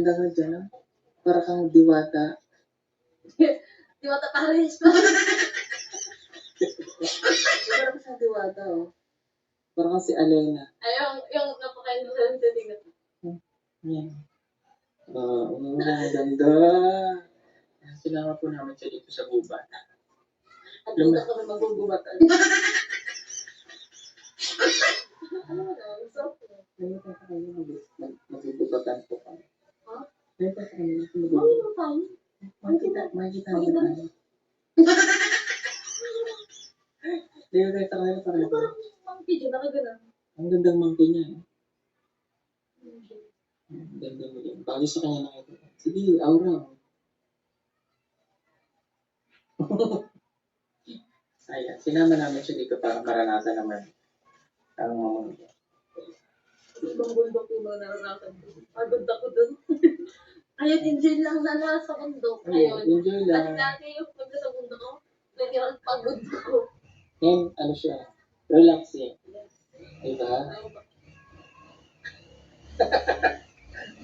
Ganda ka dyan. Para kang diwata. Diwata Paris pa. Para kang diwata, oh. Para kang si Alena. Ay, yung napaka-influent sa tingin. Yan. Ang ganda. Sinama po namin siya dito sa gubat. At dito kami magugubatan. Ano na, gusto ko. Ngayon pa sa kanya magugubatan po kami. Ha? Ngayon pa sa kanya Magugubatan? Makikita niyo tayo. Ngayon tayo sa kanya parang Parang monkey dyan, nakagana. ang gandang monkey niya. Ang ganda mo yan. Bagay sa kanya nakita. Sige, aura. Ayan, sinama namin siya dito para maranasan naman ang mga Ibang bundok yung mga naranasan ko. Pagod ako dun. Ayun, enjoy lang na nasa bundok. Ayun. enjoy lang. Kasi dati yung pagod sa bundok ko, naging pagod ko. Ngayon, ano siya, relaxing. Diba?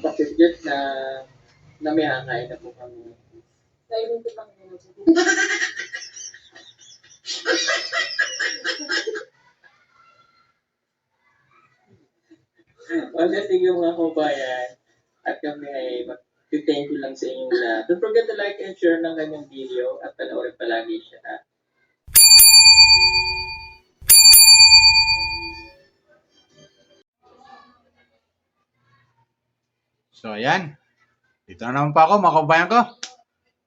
Bakit yun na may hangay na po kami. Kaya yung kitang mo. Okay, sige mga kabayan. At kami ay mag-thank you lang sa inyong lahat. Don't forget to like and share ng kanyang video at panoorin palagi siya. So, ayan. Dito na naman po ako, mga kabayan ko.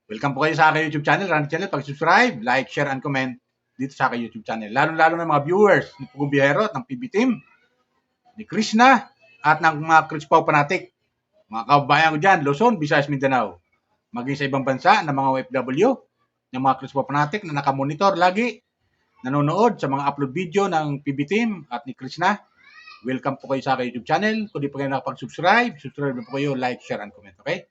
Welcome po kayo sa aking YouTube channel, Randy Channel. Pag-subscribe, like, share, and comment dito sa aking YouTube channel. Lalo-lalo na mga viewers ni Pugong Biyahero at ng PB Team, ni Krishna, at ng mga Crispaw Fanatic. Mga kabayan ko dyan, Luzon, Visayas, Mindanao. Maging sa ibang bansa ng mga OFW, ng mga Crispaw Fanatic na nakamonitor lagi, nanonood sa mga upload video ng PB Team at ni Krishna. Welcome po kayo sa aking YouTube channel. Kung di pa kayo nakapag-subscribe, subscribe na po kayo, like, share, and comment. Okay?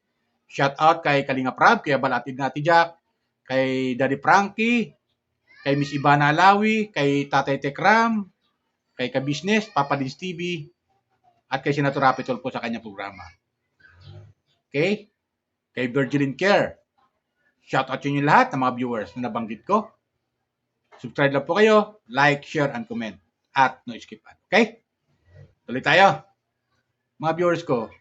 Shout out kay Kalinga Prab, kay Balatid na Jack, kay Daddy Frankie, kay Miss Ivana Alawi, kay Tatay Tekram, kay Ka-Business, Papa Dins TV, at kay Senator Rapitol po sa kanyang programa. Okay? Kay Virgilin Care. Shout out yun yung lahat ng mga viewers na nabanggit ko. Subscribe lang po kayo, like, share, and comment. At no skip ad. Okay? Tuloy tayo. Mga viewers ko,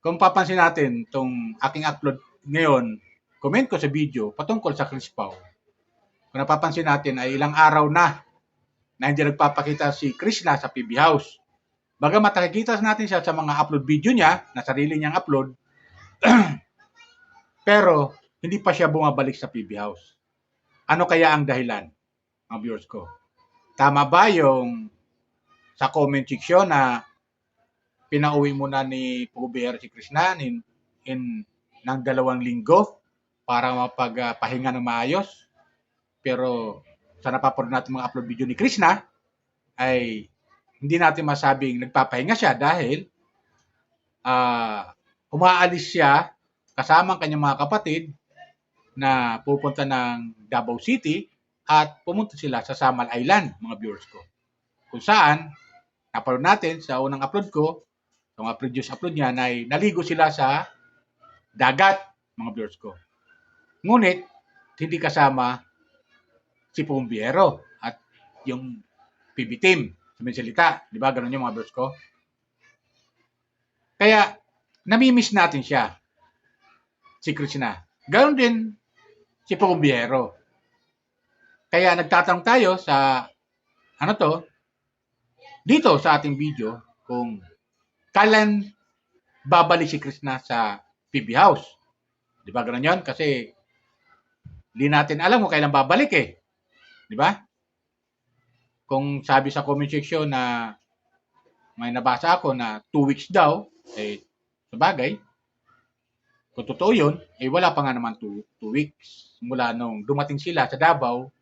kung papansin natin itong aking upload ngayon, comment ko sa video patungkol sa Crispaw. Kung napapansin natin ay ilang araw na hindi nagpapakita si Krishna sa PB House. Bagamat nakikita natin siya sa mga upload video niya, na sarili niyang upload, pero hindi pa siya bumabalik sa PB House. Ano kaya ang dahilan, mga viewers ko? Tama ba yung sa comment section na pinauwi muna ni Pugong si Krishna ng 2 linggo para mapagpahinga ng maayos? Pero sa napapanood natin mga upload video ni Krishna ay hindi natin masabing nagpapahinga siya dahil umaalis siya kasama ang kanyang mga kapatid na pupunta ng Davao City at pumunta sila sa Samal Island, mga viewers ko. Kung saan, napanood natin sa unang upload ko, sa mga previous upload niya, na naligo sila sa dagat, mga viewers ko. Ngunit, hindi kasama si Pugong Biyahero at yung PB Team sa may salita. Di ba? Ganun yung mga viewers ko. Kaya, namimiss natin siya, si Krishna. Ganun din si Pugong Biyahero. Kaya nagtatanong tayo sa dito sa ating video kung kailan babalik si Krishna sa PB House. Di ba ganun yun? Kasi di natin alam kung kailan babalik eh. Di ba? Kung sabi sa comment section na may nabasa ako na 2 weeks daw, eh, sabagay, kung totoo yun, eh wala pa nga naman 2 weeks mula nung dumating sila sa Davao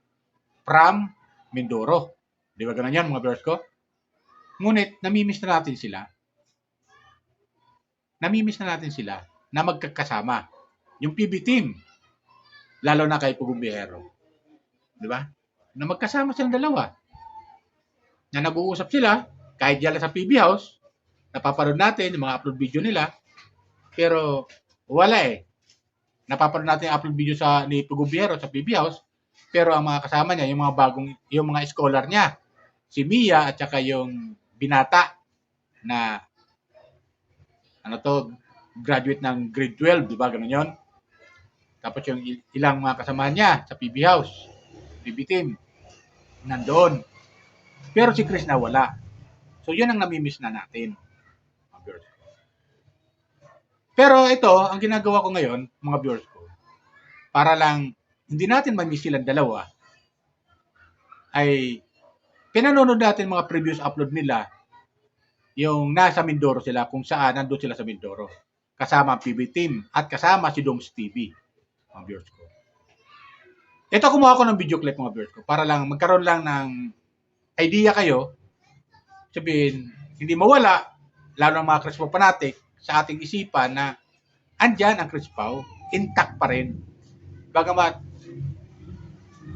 from Mindoro. Di ba ganun yan, mga viewers ko? Ngunit, namimiss na natin sila. Namimiss na natin sila na magkakasama. Yung PB Team, lalo na kay Pugong Biyahero. Di ba? Na magkasama silang dalawa. Na nag-uusap sila, kahit dyan sa PB House, napapanood natin yung mga upload video nila, Pero wala eh. Napapanood natin yung upload video ni Pugubiero sa PB House, pero ang mga kasama niya, yung mga scholar niya, si Mia at saka yung binata na graduate ng grade 12, di ba? Ganun yun. Tapos yung ilang mga kasama niya sa PB House, PB team, nandoon. Pero si Chris na wala. So yun ang namimiss na natin. Pero ito, ang ginagawa ko ngayon, mga viewers ko, para lang hindi natin mag-miss silang dalawa, ay pinanonood natin mga previous upload nila, yung nasa Mindoro sila, kung saan nandun sila sa Mindoro. Kasama ang PB team at kasama si Doms TV, mga viewers ko. Ito, kumuha ko ng video clip, mga viewers ko, para lang magkaroon lang ng idea kayo, sabihin, hindi mawala, lalo ng mga Crispo fanatic, sa ating isipan na andyan ang Crispo, intact pa rin. Bagamat,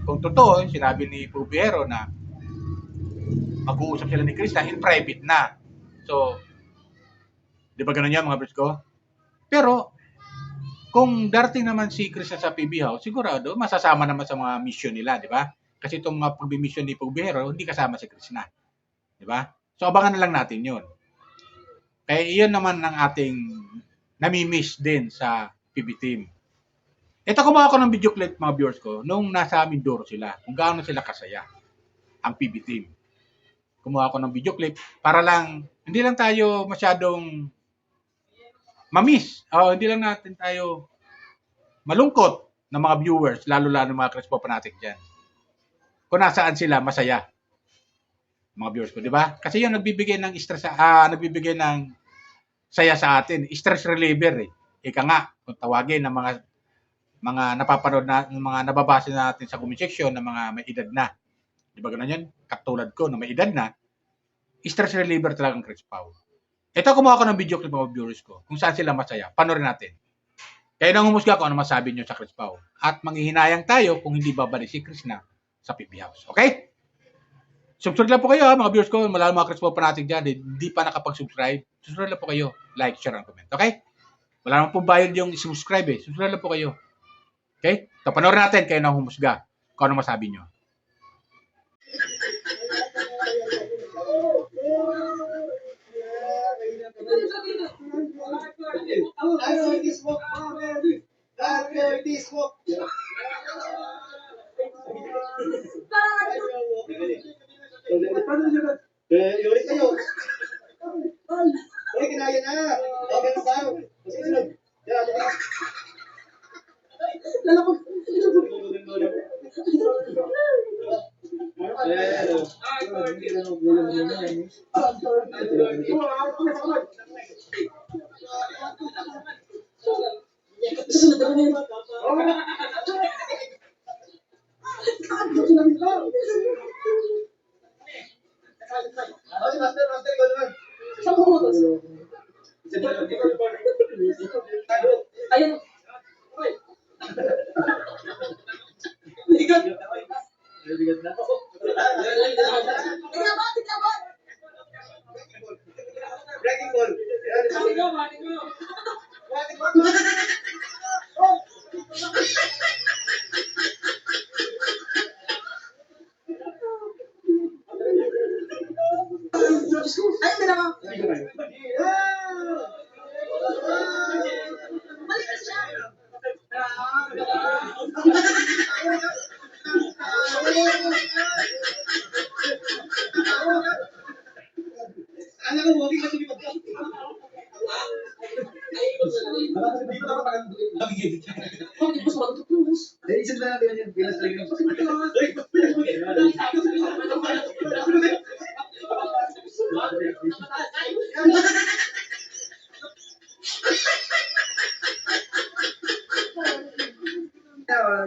kung totoo, sinabi ni Pubiero na mag-uusap sila ni Chris na in private na. So, di ba ganun yan mga bros ko? Pero, kung darating naman si Chris na sa PB House, sigurado, masasama naman sa mga mission nila, di ba? Kasi itong mga pag-mission ni Pubiero, hindi kasama si Chris na. Di ba? So, abangan na lang natin yun. Kaya iyon naman ang ating namimiss din sa PB team. Ito, kumuha ko ng video clip, mga viewers ko, nung nasa Mindoro sila, kung gaano sila kasaya, ang PB team. Kumuha ko ng video clip para lang, hindi lang tayo masyadong mamiss, o hindi lang natin tayo malungkot ng mga viewers, lalo-lalo mga Crispo fanatic dyan. Kung nasaan sila, masaya. Mga viewers ko, di ba? Kasi yung nagbibigay ng stress, nagbibigay ng saya sa atin, stress reliever eh. Ika nga, kung tawagin ng mga napapanood na, mga nababasa natin sa comment section ng mga may edad na. Di ba ganun yan? Katulad ko na may edad na, stress reliever talagang Chris Pau. Ito, kumuha ko ng video clip mga viewers ko kung saan sila masaya. Panoorin natin. Kayo nang humusga kung ano masabi nyo sa Chris Pau. At manghihinayang tayo kung hindi babalik si Chris na sa PB House. Okay? Subscribe lang po kayo mga viewers ko. Malalo mga Chris Pau fanatic dyan. Hindi pa nakapag-subscribe. Subscribe lang po kayo. Like, share, and comment. Okay? Wala naman pong bayad yung subscribe eh. Subscribe lang po kayo. Okay? So, panoorin natin kayo nang humusga kung ano masabi nyo. After this walk, after this walk. Yuri kayo. Uy, kinaya na. Okay na tayo. Sunod. Lalapag. Ayun. Ligat. Ligat na. Breaking ball. Ayun na naman. Balik siya. Alam mo, wagi kasi di magka. Naisip na natin yan. Pilas talaga ng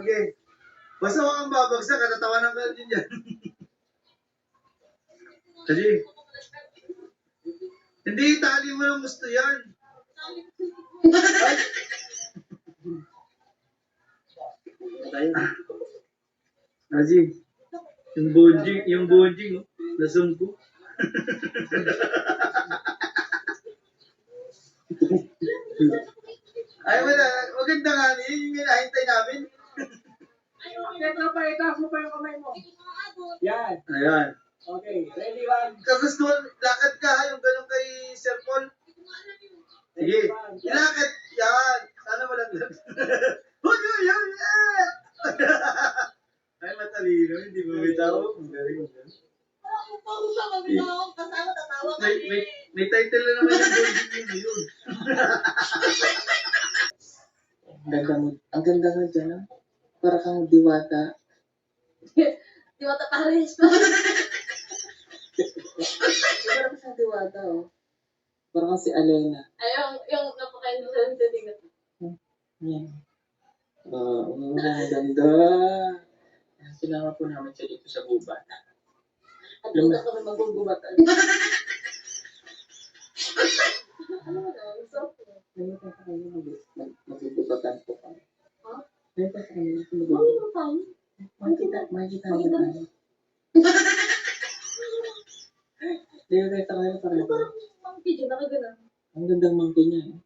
okay. Basta huwag kang babagsak, katatawanan ka din dyan. Kasi, hindi, tali mo lang gusto yan. Kasi, yung bonjing, oh, lasong ko. Ay, wala. Maganda nga. Yun yung hinahintay namin. Kaya pa, itaas mo pa yung kamay mo. Yan. Ayan. Okay, ready one. Kagustuhan, lakad ka ha, yung ganun kay Sir Paul. Sige, ilakad. Yan. Sana malaglag. Huy, huy, huy, yeah! Ay, matalino. Hindi mo bitaw. Ang galing. Pausa kami na ako. Kasama tatawa May, kami. may title na naman yung golden yun. Yun. Ang ganda mo dyan, ah. Para kang diwata. Di ba Paris pa? Para ka siyang diwata, oh. Para kang si Alena. Ay, yung napaka-innocent din. Yan. Ang ganda. Sinama po namin siya dito sa gubat. At doon na kami magugubatan. Ano mo na? Gusto ko. Ngayon pa sa kanya magugubatan po kami. Ha? Ngayon pa sa kanya Ano magugubatan. yung time? Makikita mo tayo. Ngayon pa sa kanya parang Parang monkey dyan, nakagana. ang gandang monkey niya. Eh.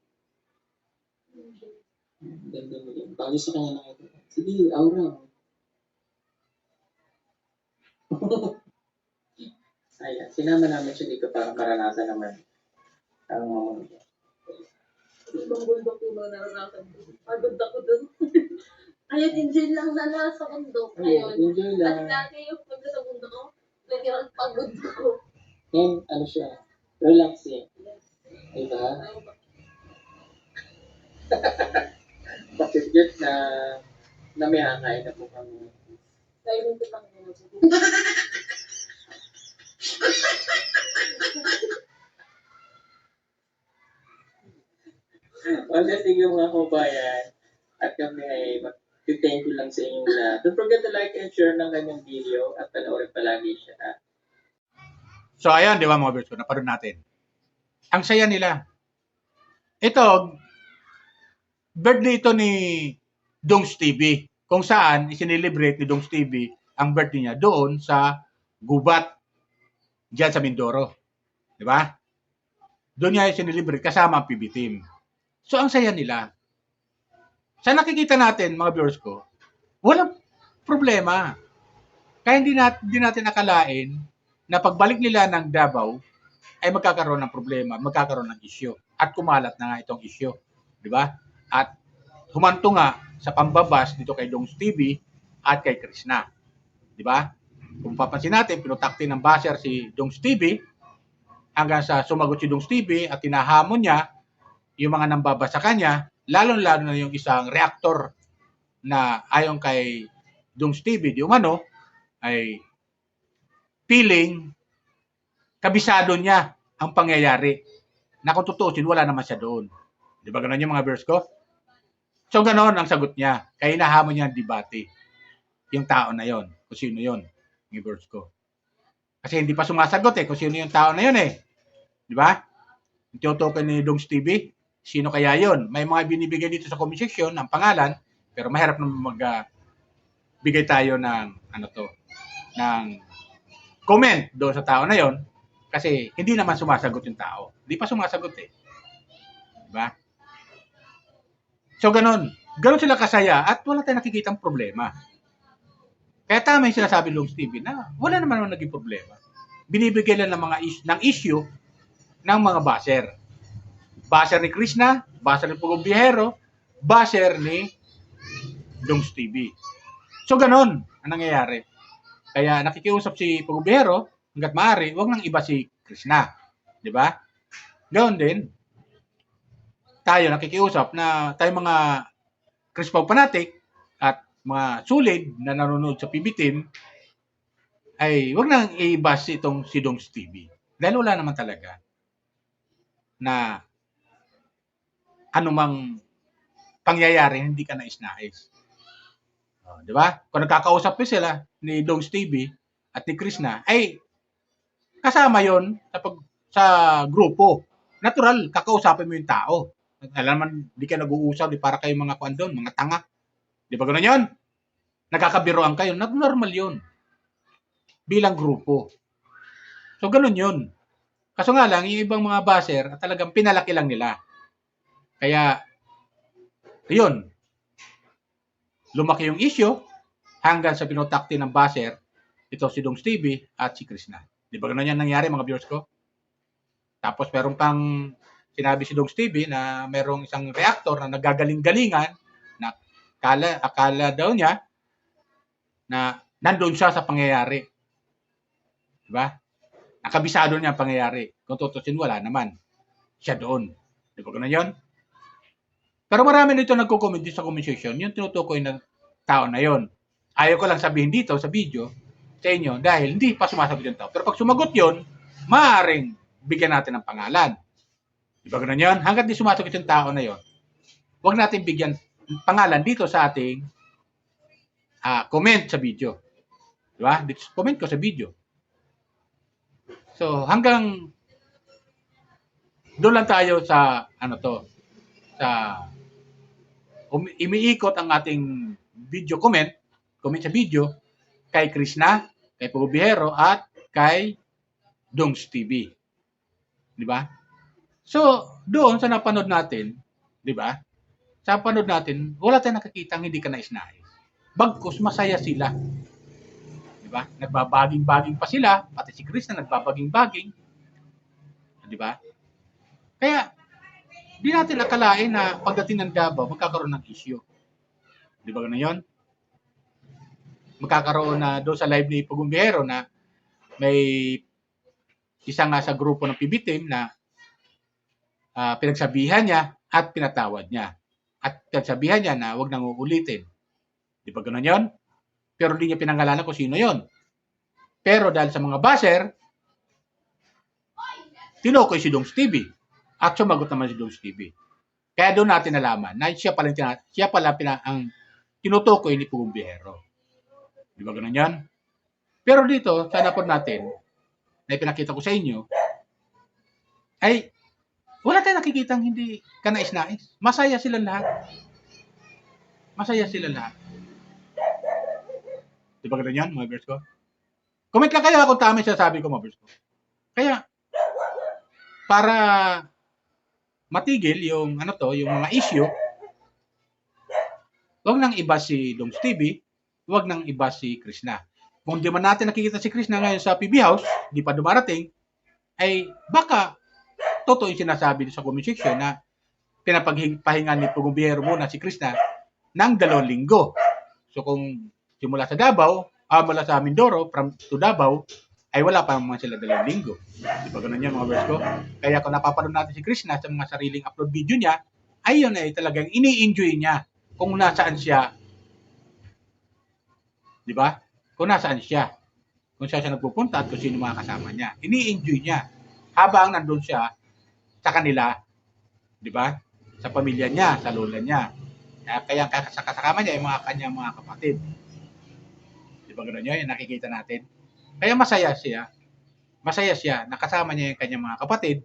Ang ganda mo yan. Bagay sa kanya nakita. Sige, aura. Ayan, sinama namin siya dito para maranasan naman ang mga Ibang bundok yung mga naranasan ko. Pagod ako dun. Ayun, enjoy lang na nasa bundok. Ayun. enjoy lang. Dati yung pagod sa bundok ko, naging pagod ko. Ngayon, ano siya, relaxing. Diba? Bakit yun na may hangay na po kami. Kaya yung kitang mo. Well, sige mga kabayan, at kami ay mag-thank you lang sa inyong lahat. Don't forget to like and share ng kanyang video at panoorin palagi siya. So ayan, di ba mga viewers ko, naparoon natin. Ang saya nila. Ito, birthday ito ni Dongs TV. Kung saan, isinilibrate ni Dongs TV ang birthday niya doon sa Gubat, diyan sa Mindoro. Di ba? Doon niya isinilibrate kasama ang PB team. So ang saya nila. Sa nakikita natin, mga viewers ko, walang problema. Kaya hindi natin nakalain na pagbalik nila ng Davao ay magkakaroon ng problema, magkakaroon ng issue. At kumalat na nga itong issue. Di ba? At humanto nga sa pambabas dito kay Dongs TV at kay Krishna. Di ba? Kung papansin natin, pinutakti ng basher si Dongs TV hanggang sa sumagot si Dongs TV at tinahamon niya yung mga nambabasa kanya, lalo-lalo na yung isang reactor na ayon kay Dongs TV, di umano, ay feeling kabisado niya ang pangyayari. Na kung tutuusin, wala naman siya doon. Di ba gano'n yung mga viewers ko? So gano'n ang sagot niya. Kaya inahamon niya ang debate. Yung tao na yon, kung sino yon, yung viewers ko. Kasi hindi pa sumasagot kung sino yung tao na yon Di ba? Tinutukoy ni Dongs TV, sino kaya yon? May mga binibigay dito sa comment section ng pangalan, pero mahirap na bigay tayo ng ng comment doon sa tao na yon kasi hindi naman sumasagot yung tao. Hindi pa sumasagot Diba? So ganun sila kasaya at wala tayong nakikitang problema. Kaya tama yung sinasabi ng Dongs TV na wala naman naging problema. Binibigay lang ng issue ng mga basher. Basher ni Krishna, basher ni Pugong Biyahero, basher ni Dongs TV. So ganun ang nangyayari. Kaya nakikiusap si Pugong Biyahero, hanggat maaari, huwag nang iba si Krishna. Di ba? Ganoon din, tayo nakikiusap na tayo mga Crispaw fanatic at mga sulid na nanonood sa PB Team ay huwag nang i-bash si Dongs TV. Dahil wala naman talaga na anumang pangyayari hindi ka nais-nais. Di ba? Kung nagkakausap sila ni Dongs TV at ni Krishna, ay kasama yon sa grupo. Natural, kakausapin mo yung tao. Alam man, di ka nag-uusap, di para kayo mga kuan doon, mga tanga. Di ba gano'n yun? Nagkakabiroan kayo. Normal yun. Bilang grupo. So, gano'n yun. Kaso nga lang, yung ibang mga basher, talagang pinalaki lang nila. Kaya, Yun, lumaki yung issue hanggang sa pinotakti ng baser, ito si Dong Stevie at si Krishna. Di ba ganun yan nangyari mga viewers ko? Tapos meron pang sinabi si Dong Stevie na merong isang reactor na nagagaling-galingan na akala daw niya na nandun siya sa pangyayari. Di ba? Nakabisado niya ang pangyayari. Kung tutusin, wala naman. Siya doon. Di ba ganun yun? Pero marami nito nagko-comment sa comment section, yung tinutukoy na tao na yon. Ayaw ko lang sabihin dito sa video sa inyo dahil hindi pa sumasagot yung tao. Pero pag sumagot yon, maaaring bigyan natin ng pangalan. Di ba ganun yun? Hanggat di sumasagot yung tao na yon, huwag natin bigyan pangalan dito sa ating comment sa video. Di ba? Comment ko sa video. So, hanggang doon lang tayo sa sa umiikot ang ating video comment sa video kay Krishna, kay Pugo Bihero at kay Dongs TV. Di ba? So, doon sa napanood natin, di ba? Sa panood natin, wala tayong nakikitang hindi ka nais-nais. Bagkus masaya sila. Di ba? Nagbabaging-baging pa sila, pati si Krishna nagbabaging-baging. Di ba? Kaya di natin akalain na pagdating ng Davao, magkakaroon ng issue. Di ba gano'n yun? Magkakaroon na doon sa live ni Pugong Bihero na may isa nga sa grupo ng PB team na pinagsabihan niya at pinatawad niya. At pinagsabihan niya na huwag nang uulitin. Di ba gano'n yun? Pero hindi niya pinangalanan kung sino yun. Pero dahil sa mga baser, tinukoy si Dongs TV. At sumagot naman si Dongs TV. Kaya doon natin nalaman na siya pala ang tinutukoy ni Pugong Bihero. Di ba ganun yan? Pero dito, sa napod natin, na ipinakita ko sa inyo, ay wala tayong nakikitang hindi kanais-nais. Masaya sila lahat. Masaya sila lahat. Di ba ganun yan, mga viewers ko? Comment lang kayo kung tama yung sinasabi ko, mga viewers ko. Kaya, para matigil yung yung mga issue, wag nang iba si Dongs TV, wag nang iba si Krishna. Kung di man natin nakikita si Krishna ngayon sa PB House, di pa dumarating, ay baka totoo yung sinasabi sa comment section na pinapagpahingan ni Pugong Bihero muna si Krishna ng 2 linggo. So kung simula sa Davao, mula sa Mindoro, from to Davao, ay wala pa naman sila 2 linggo. Di ba ganun yan mga viewers ko? Kaya kung napapanood natin si Krishna sa mga sariling upload video niya, ay yun ay talagang ini-enjoy niya kung nasaan siya. Di ba? Kung nasaan siya. Kung siya nagpupunta at kung sino mga kasama niya. Ini-enjoy niya habang nandun siya sa kanila. Di ba? Sa pamilya niya, sa lola niya. Kaya kasama niya yung kanyang mga kapatid. Di ba ganun yun? Yung nakikita natin. Kaya masaya siya, nakasama niya yung kanyang mga kapatid,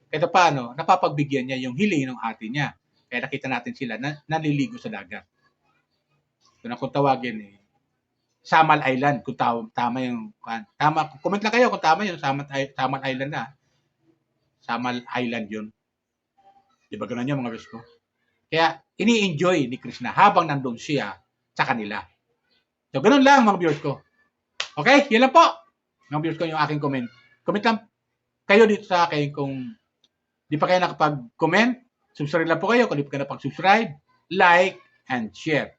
kahit paano, napapagbigyan niya yung hiling ng ate niya. Kaya nakita natin sila na naliligo sa dagat. Kung tawagin, Samal Island, kung tama yung, comment lang kayo kung tama yung Samal Island na. Samal Island yun. Di ba ganun yun mga guys ko? Kaya, ini-enjoy ni Krishna habang nandun siya sa kanila. So, ganun lang mga viewers ko. Okay, yun lang po. Mga viewers ko yung aking comment. Comment lang kayo dito sa akin kung di pa kayo nakapag-comment. Subscribe lang po kayo kung di pa kayo nakapag-subscribe, like, and share.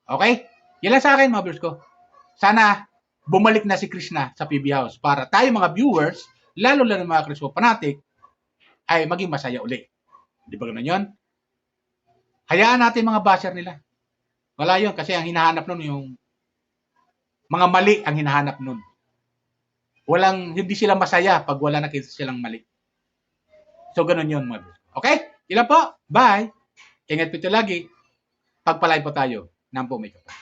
Okay? Yan lang sa akin mga viewers ko. Sana bumalik na si Krishna sa PB House para tayo mga viewers, lalo lang ng mga Krishna fanatic, ay maging masaya uli. Di ba ganun yun? Hayaan natin mga basher nila. Wala yun kasi ang hinahanap nun yung mga mali ang hinahanap nun. Hindi sila masaya pag wala nakita silang mali. So, ganun yun, mga viewers. Okay? Ilan po? Bye! Ingat po ito lagi. Pagpalay po tayo ng Pumika po.